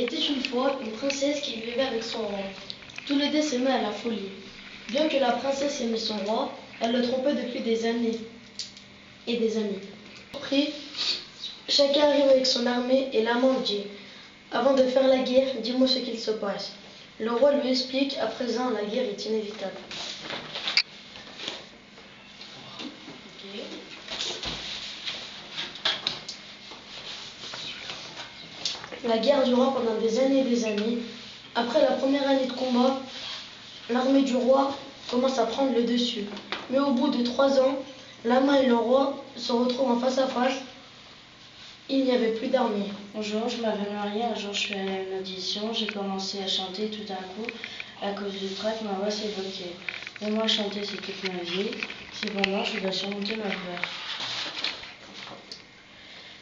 était une fois une princesse qui vivait avec son roi. Tous les deux s'aimaient à la folie. Bien que la princesse aimait son roi, elle le trompait depuis des années et des années. Après, chacun arrive avec son armée et l'amant dit: avant de faire la guerre, dis-moi ce qu'il se passe. Le roi lui explique: à présent, la guerre est inévitable. La guerre dura pendant des années et des années. Après la première année de combat, l'armée du roi commence à prendre le dessus. Mais au bout de 3 ans, l'amant et le roi se retrouvent en face à face. Il n'y avait plus d'armée. Bonjour, je m'appelle Marie. Un jour, je suis allée à une audition. J'ai commencé à chanter tout d'un coup. À cause du trac, ma voix s'est bloquée. Mais moi, chanter, c'est toute ma vie. Cependant, je dois surmonter ma peur.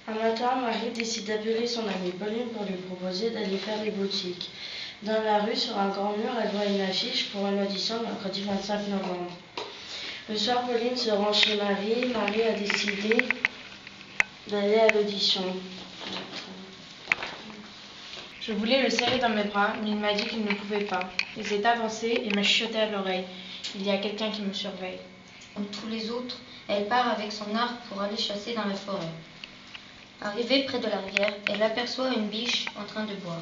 Un matin, Marie décide d'appeler son amie Pauline pour lui proposer d'aller faire les boutiques. Dans la rue, sur un grand mur, elle voit une affiche pour une audition le mercredi 25 novembre. Le soir, Pauline se rend chez Marie. Marie a décidé d'aller à l'audition. Je voulais le serrer dans mes bras, mais il m'a dit qu'il ne pouvait pas. Il s'est avancé et m'a chuchoté à l'oreille: il y a quelqu'un qui me surveille. Comme tous les autres, elle part avec son arc pour aller chasser dans la forêt. Arrivée près de la rivière, elle aperçoit une biche en train de boire.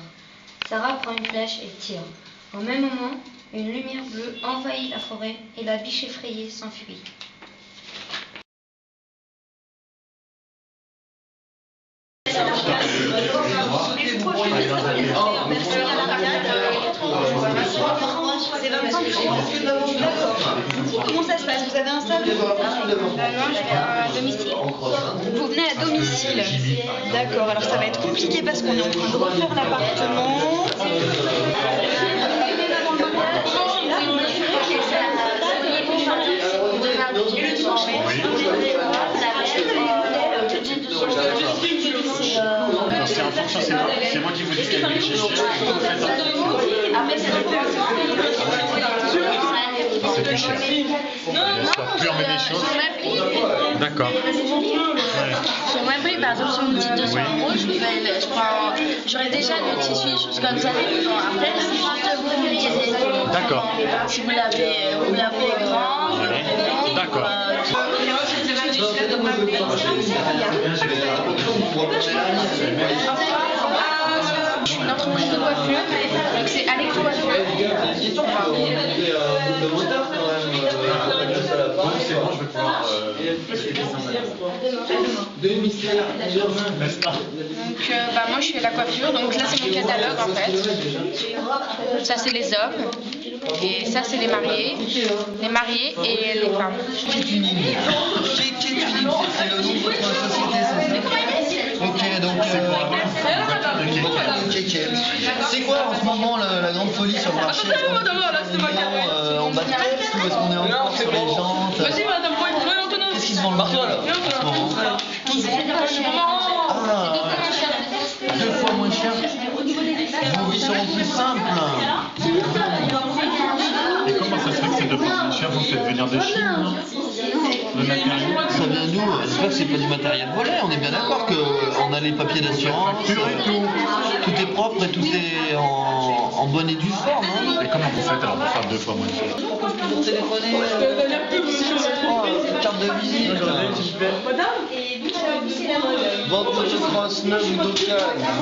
Sarah prend une flèche et tire. Au même moment, une lumière bleue envahit la forêt et la biche effrayée s'enfuit. Comment ça se passe? Vous avez un stage? Moi, je vais à domicile. Vous venez à domicile. D'accord, alors ça va être compliqué parce qu'on est en train de refaire l'appartement. C'est en fonction, c'est moi qui vous dis qu'elle est chez moi. C'est plus cher. Plus on met des choses. D'accord. Sur ma prix, par exemple, sur une petite 200 €, j'aurais déjà le tissu, des choses comme ça. Après, c'est juste vous me disiez. D'accord. Si vous l'avez grand, D'accord. Une entreprise de coiffure, donc c'est Alex Coiffure. C'est bon, je vais pouvoir. Donc moi je fais la coiffure, donc là c'est mon catalogue en fait. Ça c'est les hommes, et ça c'est les mariés et les femmes. K-Tuning, c'est le nom de votre société, c'est ça? Ok, donc c'est quoi en ce moment la grande folie sur le marché? En bas de caisse ou est-ce qu'on est encore sur les jantes? Qu'est-ce qui se vend le marteau là en ce moment? Ah, 2 fois moins cher. Vos vies seront plus simples. Et comment ça se fait que c'est 2 fois moins cher? Vous faites venir de Chine, non? Le matériel? Ça vient d'où? J'espère que c'est pas du matériel volé. On est bien d'accord qu'on a les papiers d'assurance. Facture et tout. Tout est propre et tout est en bonne et due forme. Hein. Et comment vous faites alors pour faire 2 fois moins cher? Pour téléphoner, carte de visite. Vente motocross, neuve ou d'occasion,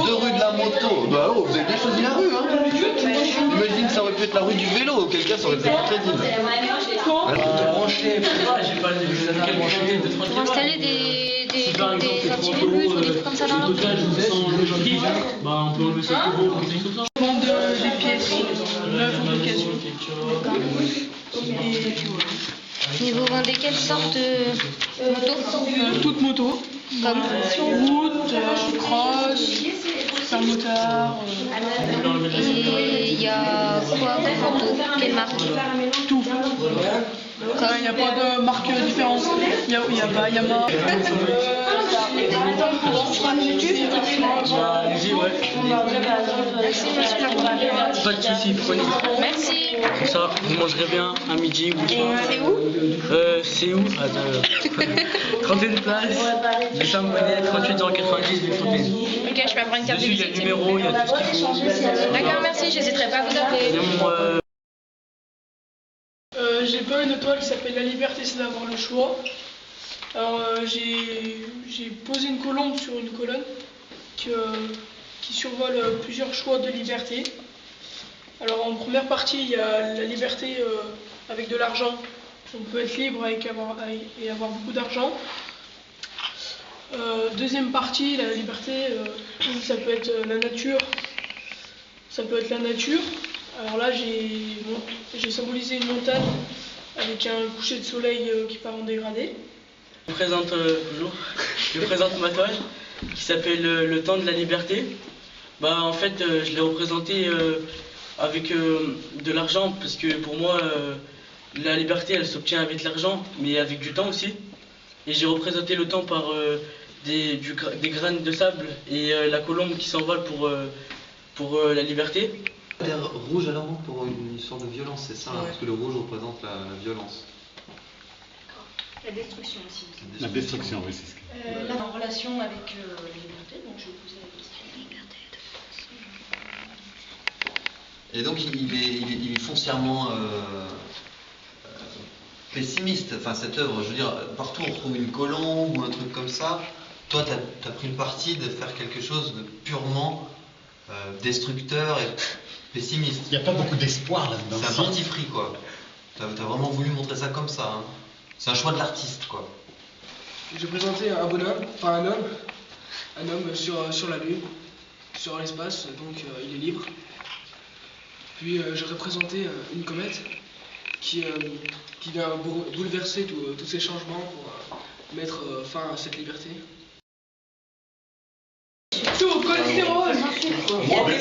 2 rue de la moto. Bah oh, vous avez bien choisi la rue, hein. Imagine, ça aurait pu être la rue du vélo, auquel cas ça aurait été crédible. Pour installer des anti-virus ou des trucs comme ça dans l'autre. Vendre des pièces neuves ou d'occasion. Et vous vendez quelle sorte de moto? Toute moto. Comme Route, cross, supermotard. Et il y a quoi comme moto? Quelle marque? Tout. Il n'y a pas de marque différente. Il y a pas Yamaha. Merci, monsieur le Pas de soucis, prenez. Merci. Comme ça, vous mangerez bien à midi ou soir. C'est où? C'est où? 31 place, de Saint-Bonnet, 38 090 de Fontaine. Ok, je peux prendre une carte de Dessus, il y a visite. le numéro, il y a tout ce qu'il faut. D'accord, merci, j'hésiterai pas à vous appeler. J'ai pas une étoile qui s'appelle La liberté, c'est d'avoir le choix. Alors j'ai posé une colombe sur une colonne qui survole plusieurs choix de liberté. Alors en première partie, il y a la liberté avec de l'argent. On peut être libre et avoir beaucoup d'argent. Deuxième partie, la liberté, ça peut être la nature. Ça peut être la nature. Alors là, j'ai symbolisé une montagne avec un coucher de soleil qui part en dégradé. Je présente ma toile qui s'appelle Le temps de la liberté. En fait, je l'ai représenté avec de l'argent parce que pour moi, la liberté, elle s'obtient avec l'argent, mais avec du temps aussi. Et j'ai représenté le temps par des graines de sable et la colombe qui s'envole pour la liberté. L'air rouge alors pour une sorte de violence, c'est ça, Ouais. parce que le rouge représente la violence. La destruction aussi. La destruction, oui, c'est ce que... Là, en relation avec la liberté, donc je vais poser la question. Et donc il est foncièrement pessimiste, enfin cette œuvre, je veux dire, partout on trouve une colombe ou un truc comme ça. Toi t'as pris le parti de faire quelque chose de purement destructeur et pessimiste. Il n'y a pas beaucoup d'espoir là-dedans. C'est un parti pris quoi. T'as vraiment voulu montrer ça comme ça. Hein. C'est un choix de l'artiste quoi. J'ai présenté un bonhomme, enfin un homme sur la Lune, sur l'espace, donc il est libre. Puis j'ai représenté une comète qui vient bouleverser tous ces changements pour mettre fin à cette liberté. Tout au cholestérol. J'aurais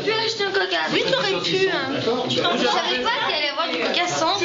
pu acheter un coca. Oui, t'aurais pu. Je savais pas qu'il allait y avoir du coca sans.